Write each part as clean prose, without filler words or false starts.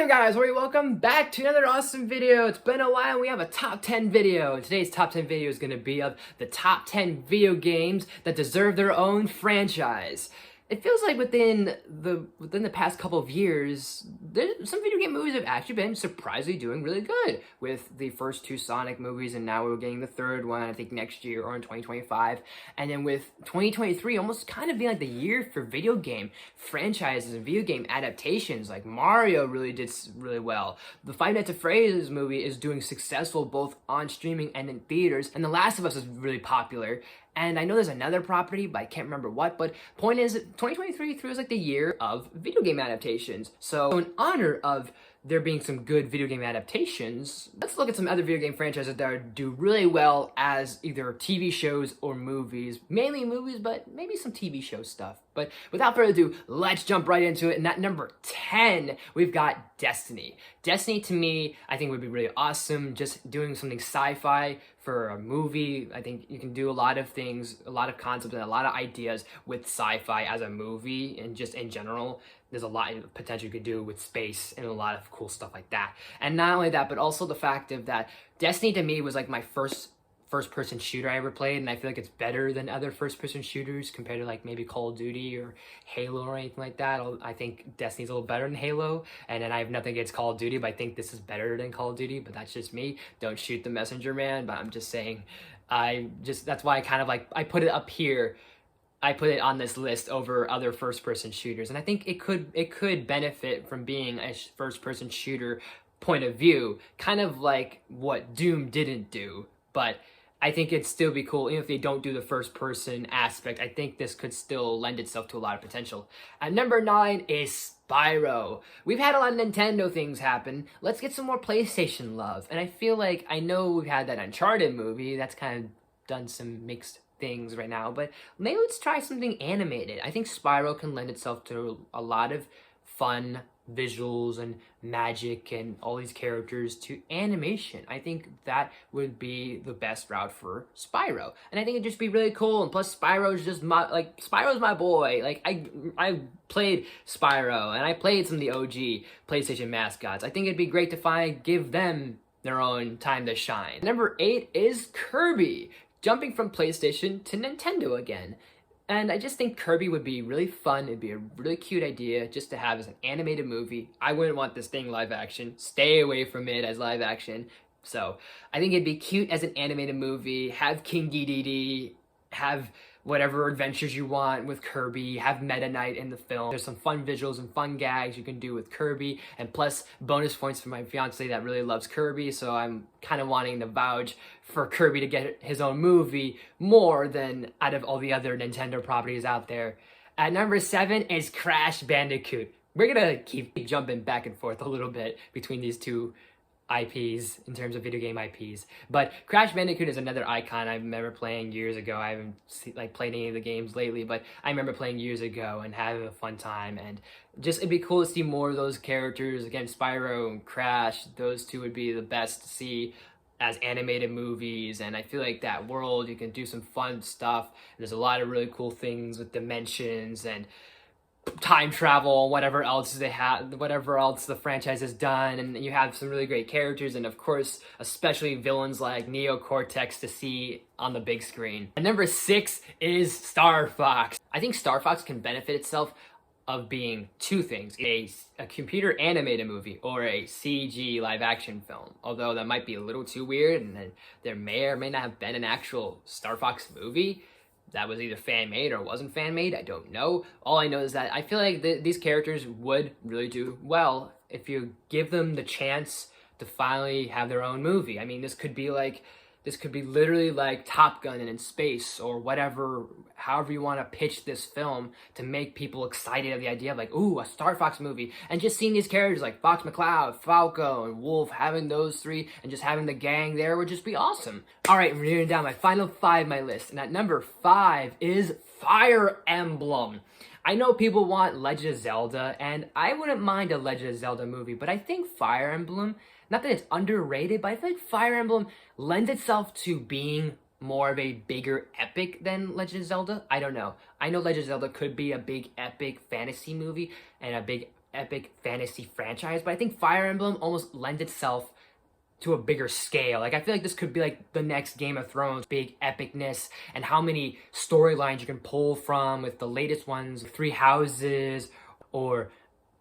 up guys, welcome back to another awesome video. It's been a while and we have a top 10 video. Today's top 10 video is going to be of the top 10 video games that deserve their own franchise. It feels like within the past couple of years, some video game movies have actually been surprisingly doing really good. With the first two Sonic movies, and now we're getting the third one, I think next year or in 2025. And then with 2023 almost kind of being like the year for video game franchises and video game adaptations. Like Mario really did really well. The Five Nights at Freddy's movie is doing successful both on streaming and in theaters. And The Last of Us is really popular. And I know there's another property, but I can't remember what. But point is, 2023 feels like the year of video game adaptations. So in honor of there being some good video game adaptations, let's look at some other video game franchises that do really well as either TV shows or movies. Mainly movies, but maybe some TV show stuff. But without further ado, let's jump right into it. And at number 10, we've got Destiny. Destiny, to me, I think would be really awesome. Just doing something sci-fi for a movie. I think you can do a lot of things, a lot of concepts, and a lot of ideas with sci-fi as a movie, and just in general. There's a lot of potential you could do with space and a lot of cool stuff like that. And not only that, but also the fact of that Destiny to me was like my first-person shooter I ever played, and I feel like it's better than other first-person shooters compared to like maybe Call of Duty or Halo or anything like that. I think Destiny's a little better than Halo, and then I have nothing against Call of Duty, but I think this is better than Call of Duty, but that's just me. Don't shoot the messenger, man, but I'm just saying, that's why I kind of like, I put it up here. I put it on this list over other first-person shooters, and I think it could benefit from being a first-person shooter point of view, kind of like what Doom didn't do, but I think it'd still be cool, even if they don't do the first-person aspect. I think this could still lend itself to a lot of potential. At number 9 is Spyro. We've had a lot of Nintendo things happen. Let's get some more PlayStation love, and I feel like, I know we've had that Uncharted movie, that's kind of done some mixed things right now, but maybe let's try something animated. I think Spyro can lend itself to a lot of fun visuals and magic and all these characters to animation. I think that would be the best route for Spyro, and I think it'd just be really cool. And plus, Spyro's just Spyro's my boy. Like I played Spyro, and I played some of the OG PlayStation mascots. I think it'd be great to give them their own time to shine. Number 8 is Kirby. Jumping from PlayStation to Nintendo again. And I just think Kirby would be really fun. It'd be a really cute idea just to have as an animated movie. I wouldn't want this thing live action. Stay away from it as live action. So I think it'd be cute as an animated movie. Have King Dedede, have whatever adventures you want with Kirby, have Meta Knight in the film. There's some fun visuals and fun gags you can do with Kirby, and plus bonus points for my fiance that really loves Kirby, so I'm kind of wanting to vouch for Kirby to get his own movie more than out of all the other Nintendo properties out there. At number 7 is Crash Bandicoot. We're gonna keep jumping back and forth a little bit between these two IPs in terms of video game IPs, but Crash Bandicoot is another icon I remember playing years ago. I haven't played any of the games lately, but I remember playing years ago and having a fun time, and just it'd be cool to see more of those characters. Again, Spyro and Crash, those two would be the best to see as animated movies, and I feel like that world, you can do some fun stuff. There's a lot of really cool things with dimensions and time travel, whatever else they have, whatever else the franchise has done, and you have some really great characters, and of course, especially villains like Neo Cortex to see on the big screen. And number 6 is Star Fox. I think Star Fox can benefit itself of being two things: a computer animated movie or a CG live action film. Although that might be a little too weird, and then there may or may not have been an actual Star Fox movie that was either fan-made or wasn't fan-made. I don't know. All I know is that I feel like these characters would really do well if you give them the chance to finally have their own movie. I mean, this could be literally like Top Gun and in space, or whatever, however you want to pitch this film to make people excited at the idea of like, ooh, a Star Fox movie. And just seeing these characters like Fox McCloud, Falco, and Wolf, having those three and just having the gang there would just be awesome. All right, we're down my final 5 on my list. And at number 5 is Fire Emblem. I know people want Legend of Zelda, and I wouldn't mind a Legend of Zelda movie, but I think Fire Emblem, not that it's underrated, but I feel like Fire Emblem lends itself to being more of a bigger epic than Legend of Zelda. I don't know. I know Legend of Zelda could be a big epic fantasy movie and a big epic fantasy franchise, but I think Fire Emblem almost lends itself to a bigger scale. Like, I feel like this could be like the next Game of Thrones, big epicness, and how many storylines you can pull from with the latest ones, Three Houses, or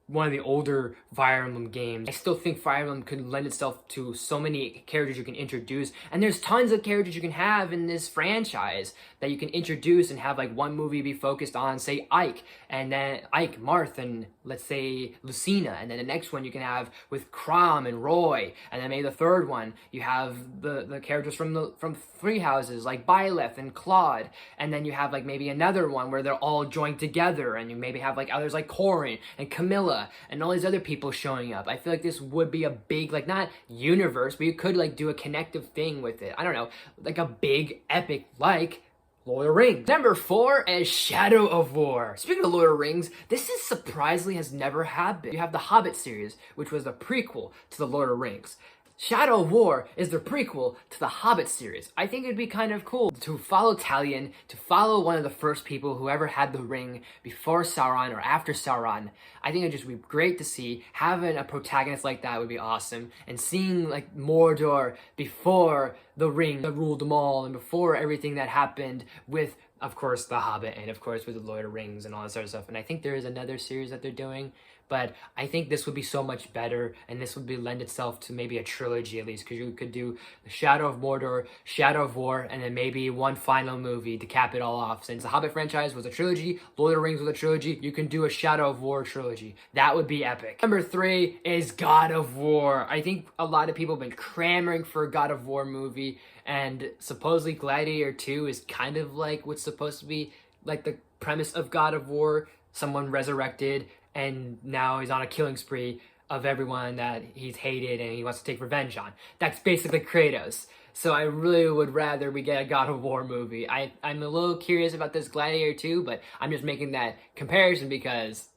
one of the older Fire Emblem games. I still think Fire Emblem could lend itself to so many characters you can introduce, and there's tons of characters you can have in this franchise that you can introduce and have like one movie be focused on, say, Ike, and then Ike, Marth, and let's say Lucina, and then the next one you can have with Crom and Roy, and then maybe the third one you have the characters from Three Houses like Byleth and Claude, and then you have like maybe another one where they're all joined together, and you maybe have like others like Corrin and Camilla and all these other people showing up. I feel like this would be a big, like, not universe, but you could like do a connective thing with it. I don't know, like a big epic like Lord of the Rings. Number 4 is Shadow of War. Speaking of Lord of the Rings, this is surprisingly has never happened. You have the Hobbit series, which was the prequel to the Lord of the Rings. Shadow of War is the prequel to the Hobbit series. I think it'd be kind of cool to follow Talion, to follow one of the first people who ever had the ring before Sauron or after Sauron. I think it'd just be great to see. Having a protagonist like that would be awesome. And seeing like Mordor before the ring that ruled them all and before everything that happened with, of course, the Hobbit and of course with the Lord of the Rings and all this other stuff. And I think there is another series that they're doing. But I think this would be so much better, and this would be lend itself to maybe a trilogy at least, because you could do the Shadow of Mordor, Shadow of War, and then maybe one final movie to cap it all off. Since the Hobbit franchise was a trilogy, Lord of the Rings was a trilogy, you can do a Shadow of War trilogy. That would be epic. Number 3 is God of War. I think a lot of people have been clamoring for a God of War movie, and supposedly Gladiator 2 is kind of like what's supposed to be like the premise of God of War. Someone resurrected, and now he's on a killing spree of everyone that he's hated and he wants to take revenge on. That's basically Kratos. So I really would rather we get a God of War movie. I'm a little curious about this Gladiator 2, but I'm just making that comparison because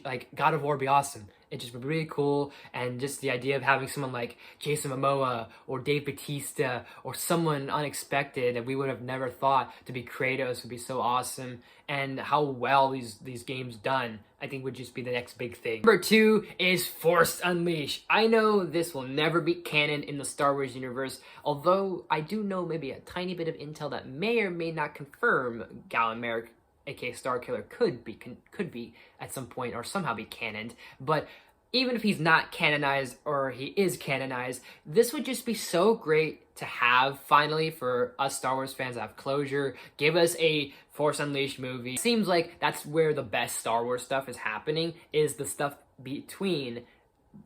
like God of War would be awesome. It just would be really cool, and just the idea of having someone like Jason Momoa or Dave Bautista or someone unexpected that we would have never thought to be Kratos would be so awesome. And how well these games done, I think would just be the next big thing. Number 2 is Force Unleashed. I know this will never be canon in the Star Wars universe, although I do know maybe a tiny bit of intel that may or may not confirm Galen Merrick, aka Starkiller, could be at some point or somehow be canoned. But even if he's not canonized or he is canonized, this would just be so great to have finally for us Star Wars fans to have closure. Give us a Force Unleashed movie. Seems like that's where the best Star Wars stuff is happening, is the stuff between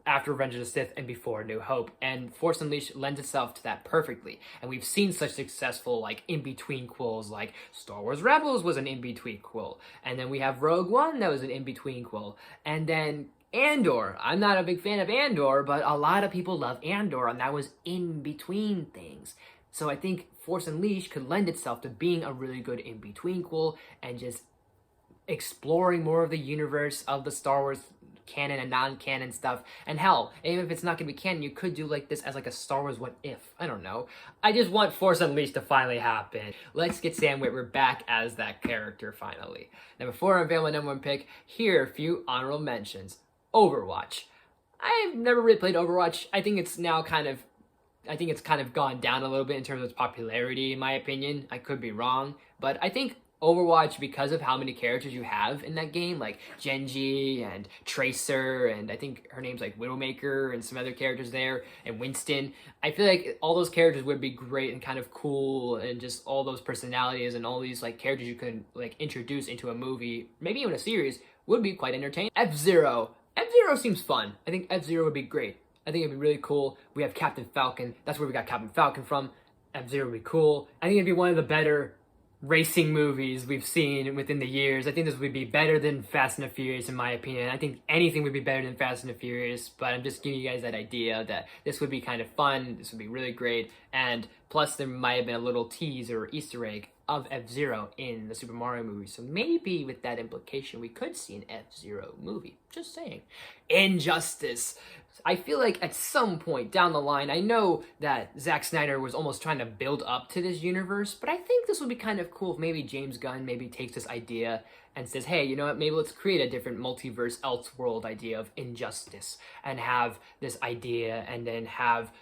after Revenge of the Sith and before New Hope, and Force Unleashed lends itself to that perfectly. And we've seen such successful like in-between quills, like Star Wars Rebels was an in-between quill, and then we have Rogue One that was an in-between quill, and then Andor. I'm not a big fan of Andor, but a lot of people love Andor, and that was in between things. So I think Force Unleashed could lend itself to being a really good in-between quill and just exploring more of the universe of the Star Wars canon and non-canon stuff. And hell, even if it's not gonna be canon, you could do like this as like a Star Wars what if. I don't know. I just want Force Unleashed to finally happen. Let's get Sam Witwer back as that character finally. Now before I unveil my number 1 pick, here are a few honorable mentions. Overwatch. I've never really played Overwatch. I think it's kind of gone down a little bit in terms of its popularity, in my opinion. I could be wrong, but I think Overwatch, because of how many characters you have in that game, like Genji and Tracer, and I think her name's like Widowmaker and some other characters there, and Winston, I feel like all those characters would be great and kind of cool, and just all those personalities and all these like characters you could like introduce into a movie, maybe even a series, would be quite entertaining. FZero. FZero seems fun. I think FZero would be great. I think it'd be really cool. We have Captain Falcon. That's where we got Captain Falcon from. FZero would be cool. I think it'd be one of the better racing movies we've seen within the years. I think this would be better than Fast and the Furious, in my opinion. I think anything would be better than Fast and the Furious, but I'm just giving you guys that idea that this would be kind of fun. This would be really great, And plus, there might have been a little tease or Easter egg of FZero in the Super Mario movie. So maybe with that implication, we could see an FZero movie. Just saying. Injustice. I feel like at some point down the line, I know that Zack Snyder was almost trying to build up to this universe, but I think this would be kind of cool if maybe James Gunn maybe takes this idea and says, hey, you know what, maybe let's create a different multiverse Elseworld idea of injustice and have this idea and then have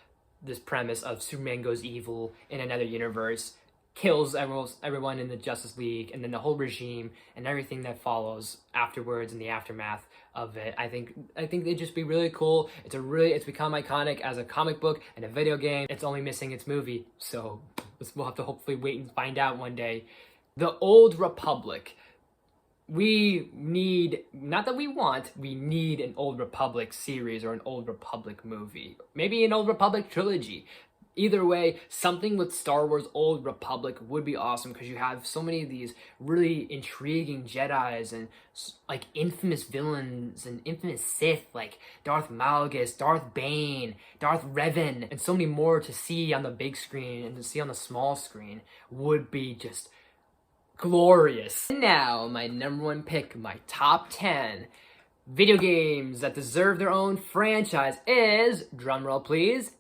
this premise of Superman goes evil in another universe, kills everyone in the Justice League, and then the whole regime and everything that follows afterwards in the aftermath of it. I think it'd just be really cool. It's become iconic as a comic book and a video game. It's only missing its movie, so we'll have to hopefully wait and find out one day. The Old Republic. We need, not that we want, we need an Old Republic series or an Old Republic movie. Maybe an Old Republic trilogy. Either way, something with Star Wars Old Republic would be awesome because you have so many of these really intriguing Jedis and like infamous villains and infamous Sith like Darth Malgus, Darth Bane, Darth Revan, and so many more to see on the big screen and to see on the small screen would be just glorious. And now, my number one pick, my top 10 video games that deserve their own franchise is, drumroll please,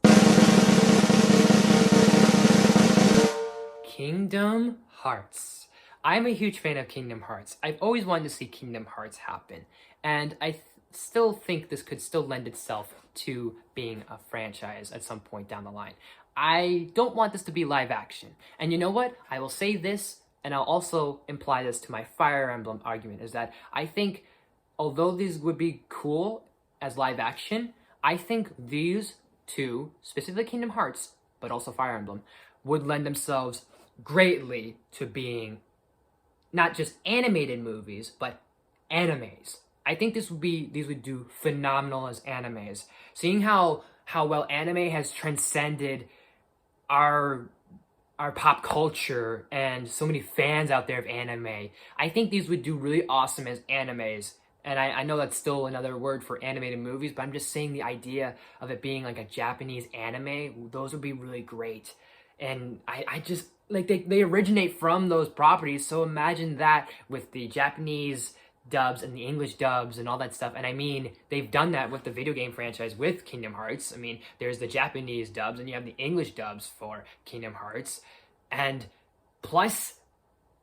Kingdom Hearts. I'm a huge fan of Kingdom Hearts. I've always wanted to see Kingdom Hearts happen, and I still think this could still lend itself to being a franchise at some point down the line. I don't want this to be live action, and you know what? I will say this, and I'll also imply this to my Fire Emblem argument, is that I think, although these would be cool as live action, I think these two, specifically Kingdom Hearts, but also Fire Emblem, would lend themselves greatly to being not just animated movies, but animes. I think these would do phenomenal as animes. Seeing how well anime has transcended our pop culture and so many fans out there of anime, I think these would do really awesome as animes. And I know that's still another word for animated movies, but I'm just saying the idea of it being like a Japanese anime, those would be really great. And I just, like, they originate from those properties, so imagine that with the Japanese dubs and the English dubs and all that stuff. And I mean, they've done that with the video game franchise with Kingdom Hearts. I mean, there's the Japanese dubs and you have the English dubs for Kingdom Hearts. And plus,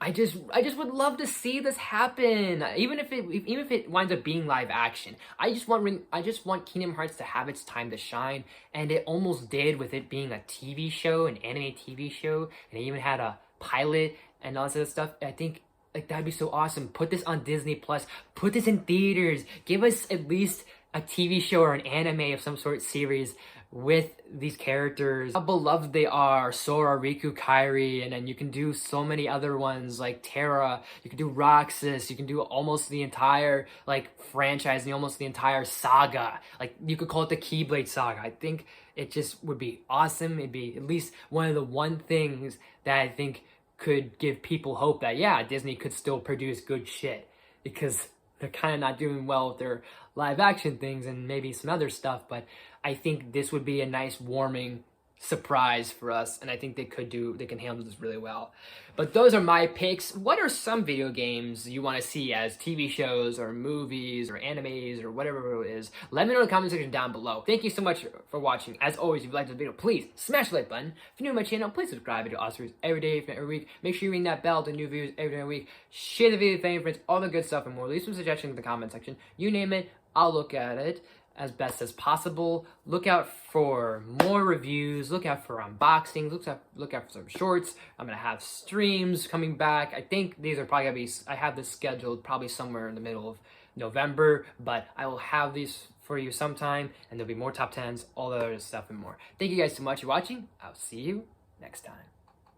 I just would love to see this happen. Even if it winds up being live action, I just want Kingdom Hearts to have its time to shine, and it almost did with it being a TV show, an anime TV show, and it even had a pilot and all this other stuff. I think like that'd be so awesome. Put this on Disney Plus. Put this in theaters. Give us at least a TV show or an anime of some sort series with these characters. How beloved they are, Sora, Riku, Kairi, and then you can do so many other ones like Terra, you can do Roxas, you can do almost the entire like franchise and almost the entire saga. Like you could call it the Keyblade saga. I think it just would be awesome. It'd be at least one of the things that I think could give people hope that yeah, Disney could still produce good shit, because they're kind of not doing well with their live action things and maybe some other stuff, but I think this would be a nice warming surprise for us, and I think they can handle this really well. But those are my picks. What are some video games you want to see as TV shows or movies or animes or whatever it is? Let me know in the comment section down below. Thank you so much for watching. As always, if you liked this video, please smash the like button. If you're new to my channel, please subscribe. I do awesome videos every day, if not every week. Make sure you ring that bell to new videos every day of the week. Share the video with family friends, all the good stuff and more. Leave some suggestions in the comment section. You name it, I'll look at it as best as possible. Look out for more reviews, look out for unboxings, look out for some shorts. I'm gonna have streams coming back. I think these are probably gonna be, I have this scheduled probably somewhere in the middle of November, but I will have these for you sometime, and there'll be more top 10s, all the other stuff and more. Thank you guys so much for watching. I'll see you next time.